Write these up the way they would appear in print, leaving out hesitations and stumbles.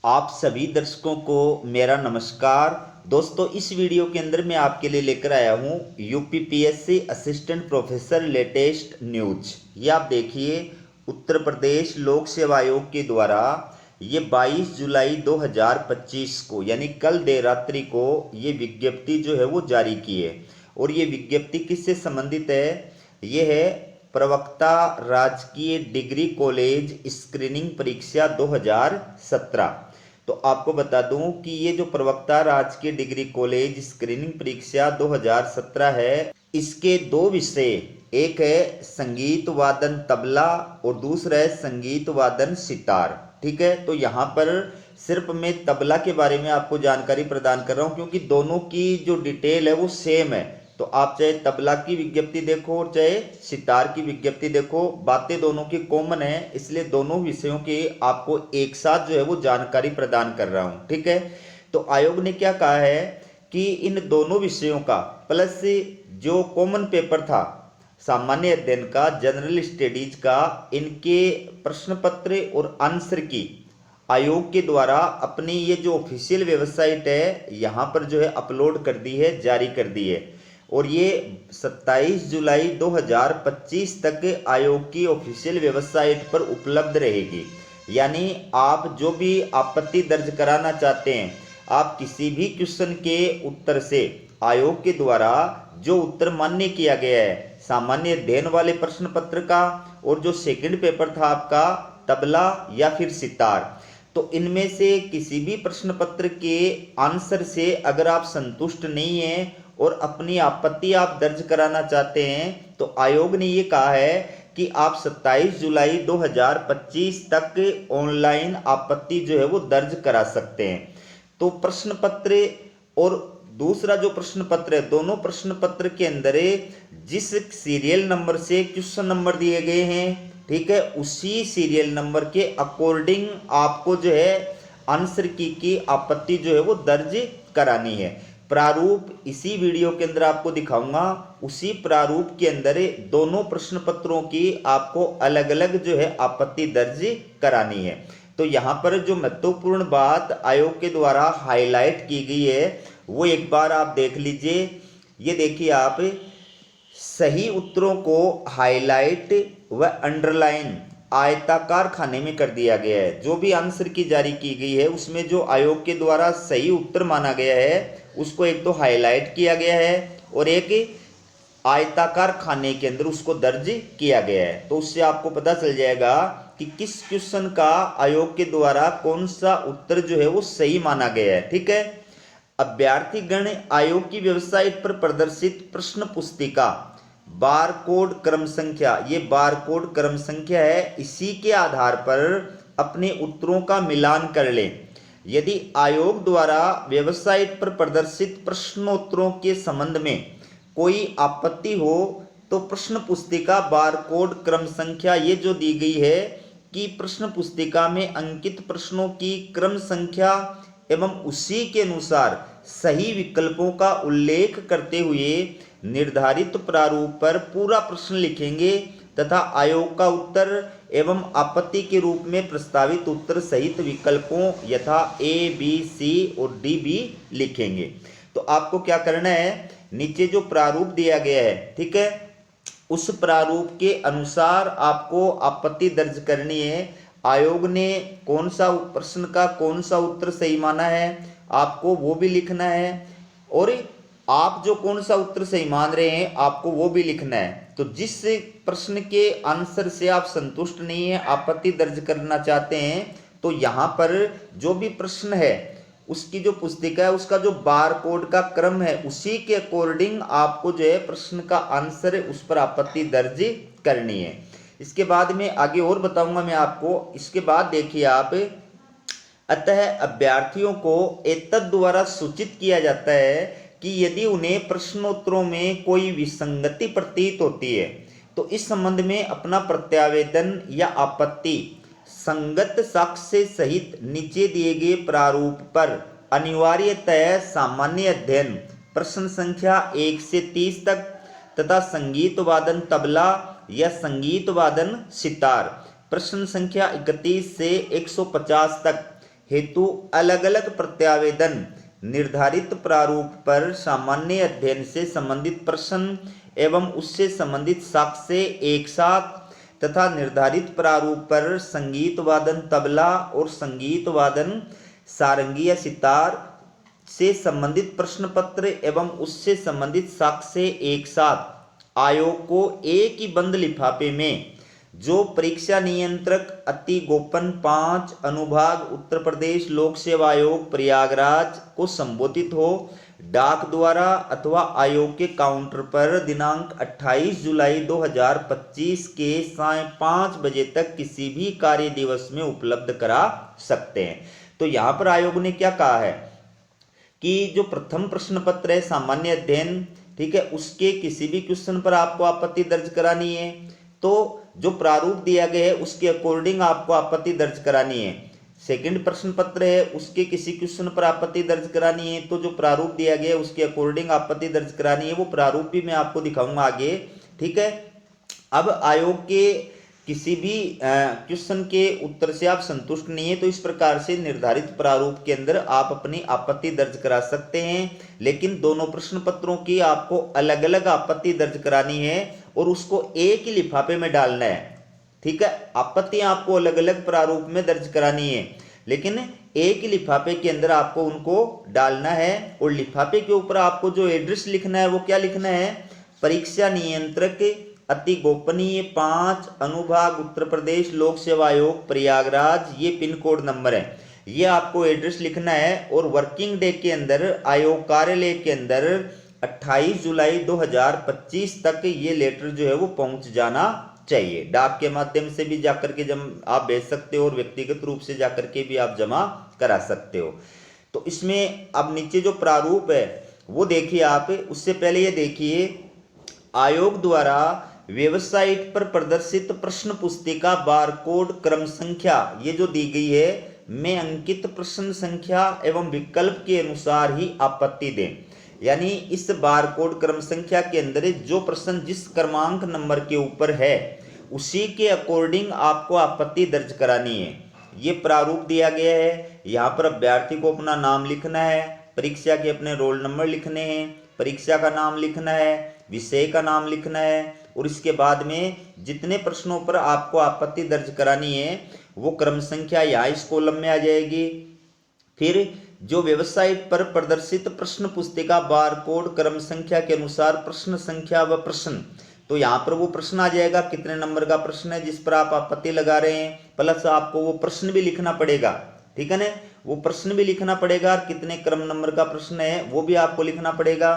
आप सभी दर्शकों को मेरा नमस्कार। दोस्तों, इस वीडियो के अंदर मैं आपके लिए लेकर आया हूं UPPSC assistant professor latest news. ये आप देखिए, उत्तर प्रदेश लोक सेवा आयोग के द्वारा ये 22 जुलाई 2025 को यानी कल देर रात्रि को ये विज्ञप्ति जो है वो जारी की है। और ये विज्ञप्ति किससे संबंधित है? ये है प्रवक्ता राजकीय डिग्री कॉलेज स्क्रीनिंग परीक्षा 2017। तो आपको बता दूं कि ये जो प्रवक्ता राजकीय डिग्री कॉलेज स्क्रीनिंग परीक्षा 2017 है, इसके दो विषय, एक है संगीत वादन तबला और दूसरा है संगीत वादन सितार। ठीक है, तो यहाँ पर सिर्फ मैं तबला के बारे में आपको जानकारी प्रदान कर रहा हूँ क्योंकि दोनों की जो डिटेल है वो सेम है। तो आप चाहे तबला की विज्ञप्ति देखो और चाहे सितार की विज्ञप्ति देखो, बातें दोनों की कॉमन है, इसलिए दोनों विषयों की आपको एक साथ जो है वो जानकारी प्रदान कर रहा हूं। ठीक है, तो आयोग ने क्या कहा है कि इन दोनों विषयों का प्लस जो कॉमन पेपर था सामान्य अध्ययन का, जनरल स्टडीज का, इनके प्रश्न पत्र और आंसर की आयोग के द्वारा अपनी ये जो ऑफिशियल वेबसाइट है यहाँ पर जो है अपलोड कर दी है, जारी कर दी है। और ये 27 जुलाई 2025 तक आयोग की ऑफिशियल वेबसाइट पर उपलब्ध रहेगी। यानी आप जो भी आपत्ति दर्ज कराना चाहते हैं, आप किसी भी क्वेश्चन के उत्तर से आयोग के द्वारा जो उत्तर मान्य किया गया है सामान्य अध्ययन वाले प्रश्न पत्र का और जो सेकंड पेपर था आपका तबला या फिर सितार, तो इनमें से किसी भी प्रश्न पत्र के आंसर से अगर आप संतुष्ट नहीं हैं और अपनी आपत्ति आप दर्ज कराना चाहते हैं तो आयोग ने ये कहा है कि आप 27 जुलाई 2025 तक ऑनलाइन आपत्ति जो है वो दर्ज करा सकते हैं। तो प्रश्न पत्र और दूसरा जो प्रश्न पत्र है, दोनों प्रश्न पत्र के अंदर जिस सीरियल नंबर से क्वेश्चन नंबर दिए गए हैं, ठीक है, उसी सीरियल नंबर के अकॉर्डिंग आपको जो है आंसर की आपत्ति जो है वो दर्ज करानी है। प्रारूप इसी वीडियो के अंदर आपको दिखाऊंगा, उसी प्रारूप के अंदर दोनों प्रश्न पत्रों की आपको अलग अलग जो है आपत्ति दर्ज करानी है। तो यहाँ पर जो महत्वपूर्ण बात आयोग के द्वारा हाईलाइट की गई है वो एक बार आप देख लीजिए। ये देखिए आप, सही उत्तरों को हाईलाइट व अंडरलाइन आयताकार खाने में कर दिया गया है। जो भी आंसर की जारी की गई है उसमें जो आयोग के द्वारा सही उत्तर माना गया है उसको एक तो हाईलाइट किया गया है और एक आयताकार खाने के अंदर उसको दर्ज किया गया है। तो उससे आपको पता चल जाएगा कि किस क्वेश्चन का आयोग के द्वारा कौन सा उत्तर जो है वो सही माना गया है। ठीक है, अभ्यर्थीगण आयोग की वेबसाइट पर प्रदर्शित प्रश्न पुस्तिका बारकोड क्रम संख्या, ये बारकोड क्रम संख्या है, इसी के आधार पर अपने उत्तरों का मिलान कर लें। यदि आयोग द्वारा वेबसाइट पर प्रदर्शित प्रश्नोत्तरों के संबंध में कोई आपत्ति हो तो प्रश्न पुस्तिका बारकोड क्रम संख्या ये जो दी गई है कि प्रश्न पुस्तिका में अंकित प्रश्नों की क्रम संख्या एवं उसी के अनुसार सही विकल्पों का उल्लेख करते हुए निर्धारित प्रारूप पर पूरा प्रश्न लिखेंगे तथा आयोग का उत्तर एवं आपत्ति के रूप में प्रस्तावित उत्तर सहित विकल्पों यथा ए बी सी और डी भी लिखेंगे। तो आपको क्या करना है, नीचे जो प्रारूप दिया गया है, ठीक है, उस प्रारूप के अनुसार आपको आपत्ति दर्ज करनी है। आयोग ने कौन सा प्रश्न का कौन सा उत्तर सही माना है आपको वो भी लिखना है और आप जो कौन सा उत्तर सही मान रहे हैं आपको वो भी लिखना है। तो जिस प्रश्न के आंसर से आप संतुष्ट नहीं है, आपत्ति दर्ज करना चाहते हैं, तो यहाँ पर जो भी प्रश्न है उसकी जो पुस्तिका है उसका जो बार कोड का क्रम है उसी के अकॉर्डिंग आपको जो है प्रश्न का आंसर है उस पर आपत्ति दर्ज करनी है। इसके बाद में आगे और बताऊंगा मैं आपको। इसके बाद देखिए आप, अतः अभ्यर्थियों को एतद द्वारा सूचित किया जाता है कि यदि उन्हें प्रश्नोत्तरों में कोई विसंगति प्रतीत होती है तो इस संबंध में अपना प्रत्यावेदन या आपत्ति संगत साक्ष्य सहित नीचे दिए गए प्रारूप पर अनिवार्यतः सामान्य अध्ययन प्रश्न संख्या 1 से 30 तक तथा संगीत वादन तबला या संगीत वादन सितार प्रश्न संख्या 31 से 150 तक हेतु अलग अलग प्रत्यावेदन निर्धारित प्रारूप पर सामान्य अध्ययन से संबंधित प्रश्न एवं उससे संबंधित साक्ष्य एक साथ तथा निर्धारित प्रारूप पर संगीत वादन तबला और संगीत वादन सारंगी या सितार से संबंधित प्रश्न पत्र एवं उससे संबंधित साक्ष्य एक साथ आयोग को एक ही बंद लिफाफे में जो परीक्षा नियंत्रक अति गोपन 5 अनुभाग उत्तर प्रदेश लोक सेवा आयोग प्रयागराज को संबोधित हो डाक द्वारा अथवा आयोग के काउंटर पर दिनांक 28 जुलाई 2025 के साय 5 बजे तक किसी भी कार्य दिवस में उपलब्ध करा सकते हैं। तो यहाँ पर आयोग ने क्या कहा है कि जो प्रथम प्रश्न पत्र है सामान्य अध्ययन, ठीक है, उसके किसी भी क्वेश्चन पर आपको आपत्ति दर्ज करानी है तो जो प्रारूप दिया गया है उसके अकॉर्डिंग आपको आपत्ति दर्ज करानी है। सेकंड प्रश्न पत्र है उसके किसी क्वेश्चन पर आपत्ति दर्ज करानी है तो जो प्रारूप दिया गया है उसके अकॉर्डिंग आपत्ति दर्ज करानी है। वो प्रारूप भी मैं आपको दिखाऊंगा आगे, ठीक है। अब आयोग के किसी भी क्वेश्चन के उत्तर से आप संतुष्ट नहीं है तो इस प्रकार से निर्धारित प्रारूप के अंदर आप अपनी आपत्ति दर्ज करा सकते हैं, लेकिन दोनों प्रश्न पत्रों की आपको अलग अलग आपत्ति दर्ज करानी है और उसको एक ही लिफाफे में डालना है, ठीक है। आपत्तियां आपको अलग अलग प्रारूप में दर्ज करानी है लेकिन एक ही लिफाफे के अंदर आपको उनको डालना है और लिफाफे के ऊपर आपको जो एड्रेस लिखना है वो क्या लिखना है, परीक्षा नियंत्रक अति गोपनीय 5 अनुभाग उत्तर प्रदेश लोक सेवा आयोग प्रयागराज, ये पिन कोड नंबर है, ये आपको एड्रेस लिखना है। और वर्किंग डे के अंदर आयोग कार्यालय के अंदर 28 जुलाई 2025 तक ये लेटर जो है वो पहुंच जाना चाहिए। डाक के माध्यम से भी जाकर के आप भेज सकते हो और व्यक्तिगत रूप से जाकर के भी आप जमा करा सकते हो। तो इसमें अब नीचे जो प्रारूप है वो देखिए आप, उससे पहले ये देखिए आयोग द्वारा वेबसाइट पर प्रदर्शित प्रश्न पुस्तिका बारकोड क्रम संख्या ये जो दी गई है में अंकित प्रश्न संख्या एवं विकल्प के अनुसार ही आपत्ति दें। यानी इस बारकोड क्रम संख्या के अंदर जो प्रश्न जिस क्रमांक नंबर के ऊपर है उसी के अकॉर्डिंग आपको आपत्ति दर्ज करानी है। ये प्रारूप दिया गया है। यहाँ पर अभ्यर्थी को अपना नाम लिखना है, परीक्षा के अपने रोल नंबर लिखने हैं, परीक्षा का नाम लिखना है, विषय का नाम लिखना है और इसके बाद में जितने प्रश्नों पर आपको आपत्ति दर्ज करानी है वो क्रम संख्या यहाँ इस कॉलम में आ जाएगी। फिर जो वेबसाइट पर प्रदर्शित प्रश्न पुस्तिका बारकोड क्रम संख्या के अनुसार प्रश्न संख्या व प्रश्न, तो यहाँ पर वो प्रश्न आ जाएगा कितने नंबर का प्रश्न है जिस पर आप आपत्ति लगा रहे हैं, प्लस आपको वो प्रश्न भी लिखना पड़ेगा, ठीक है ना, वो प्रश्न भी लिखना पड़ेगा और कितने क्रम नंबर का प्रश्न है वो भी आपको लिखना पड़ेगा।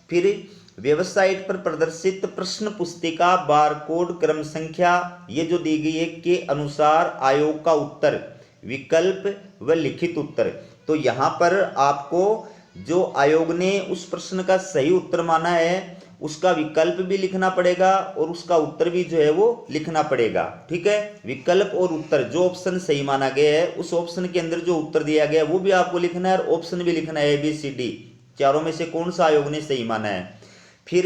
फिर वेबसाइट पर प्रदर्शित प्रश्न पुस्तिका बारकोड क्रम संख्या ये जो दी गई है के अनुसार आयोग का उत्तर, विकल्प व लिखित उत्तर। तो यहाँ पर आपको जो आयोग ने उस प्रश्न का सही उत्तर माना है उसका विकल्प भी लिखना पड़ेगा और उसका उत्तर भी जो है वो लिखना पड़ेगा, ठीक है। विकल्प और उत्तर जो ऑप्शन सही माना गया है उस ऑप्शन के अंदर जो उत्तर दिया गया है वो भी आपको लिखना है और ऑप्शन भी लिखना है ABCD, चारों में से कौन सा आयोग ने सही माना है। फिर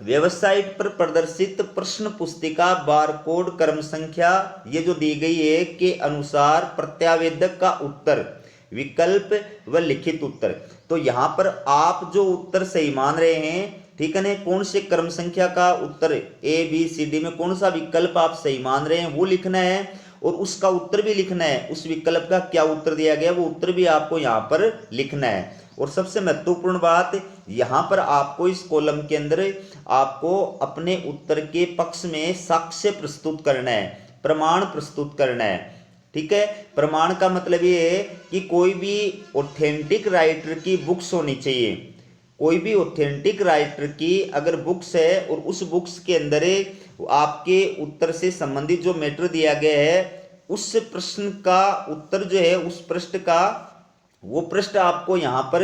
वेबसाइट पर प्रदर्शित प्रश्न पुस्तिका बारकोड क्रम संख्या ये जो दी गई है के अनुसार प्रत्यावेदक का उत्तर, विकल्प व लिखित उत्तर। तो यहाँ पर आप जो उत्तर सही मान रहे हैं, ठीक है ना, कौन से क्रम संख्या का उत्तर ABCD में कौन सा विकल्प आप सही मान रहे हैं वो लिखना है और उसका उत्तर भी लिखना है, उस विकल्प का क्या उत्तर दिया गया वो उत्तर भी आपको यहाँ पर लिखना है। और सबसे महत्वपूर्ण बात यहाँ पर आपको इस कॉलम के अंदर आपको अपने उत्तर के पक्ष में साक्ष्य प्रस्तुत करना है, प्रमाण प्रस्तुत करना है, ठीक है। प्रमाण का मतलब ये है कि कोई भी ऑथेंटिक राइटर की बुक्स होनी चाहिए, कोई भी ऑथेंटिक राइटर की अगर बुक्स है और उस बुक्स के अंदर आपके उत्तर से संबंधित जो मैटर दिया गया है उस प्रश्न का उत्तर जो है उस पृष्ठ का वो पृष्ठ आपको यहाँ पर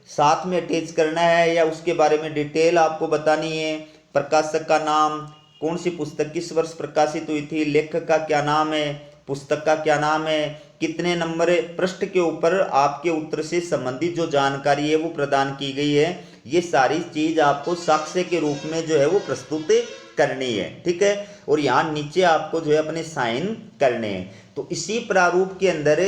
साथ में अटैच करना है या उसके बारे में डिटेल आपको बतानी है। प्रकाशक का नाम, कौन सी पुस्तक किस वर्ष प्रकाशित हुई थी, लेखक का क्या नाम है, पुस्तक का क्या नाम है, कितने नंबर पृष्ठ के ऊपर आपके उत्तर से संबंधित जो जानकारी है वो प्रदान की गई है, ये सारी चीज आपको साक्ष्य के रूप में जो है वो प्रस्तुत करनी है, ठीक है। और यहाँ नीचे आपको जो है अपने साइन करने हैं। तो इसी प्रारूप के अंदर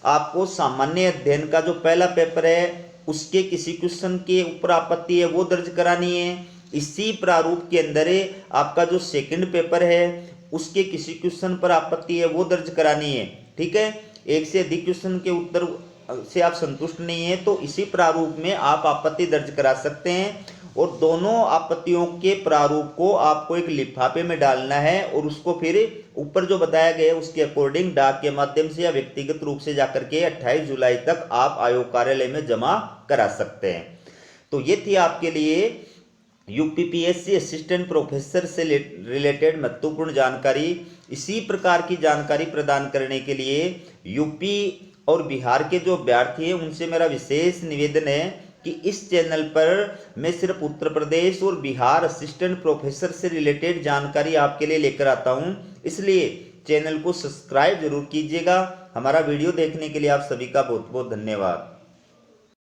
आपको सामान्य अध्ययन का जो पहला पेपर है उसके किसी क्वेश्चन के ऊपर आपत्ति है वो दर्ज करानी है। इसी प्रारूप के अंदर आपका जो सेकंड पेपर है उसके किसी क्वेश्चन पर आपत्ति है वो दर्ज करानी है। ठीक है, एक से अधिक क्वेश्चन के उत्तर से आप संतुष्ट नहीं है तो इसी प्रारूप में आप आपत्ति दर्ज करा सकते हैं, और दोनों आपत्तियों के प्रारूप को आपको एक लिफाफे में डालना है और उसको फिर ऊपर जो बताया गया है उसके अकॉर्डिंग डाक के माध्यम से या व्यक्तिगत रूप से जाकर के 28 जुलाई तक आप आयोग कार्यालय में जमा करा सकते हैं। तो ये थी आपके लिए यूपीपीएससी असिस्टेंट प्रोफेसर से रिलेटेड महत्वपूर्ण जानकारी। इसी प्रकार की जानकारी प्रदान करने के लिए यूपी और बिहार के जो अभ्यर्थी हैं उनसे मेरा विशेष निवेदन है कि इस चैनल पर मैं सिर्फ उत्तर प्रदेश और बिहार असिस्टेंट प्रोफेसर से रिलेटेड जानकारी आपके लिए लेकर आता हूं, इसलिए चैनल को सब्सक्राइब जरूर कीजिएगा। हमारा वीडियो देखने के लिए आप सभी का बहुत बहुत धन्यवाद।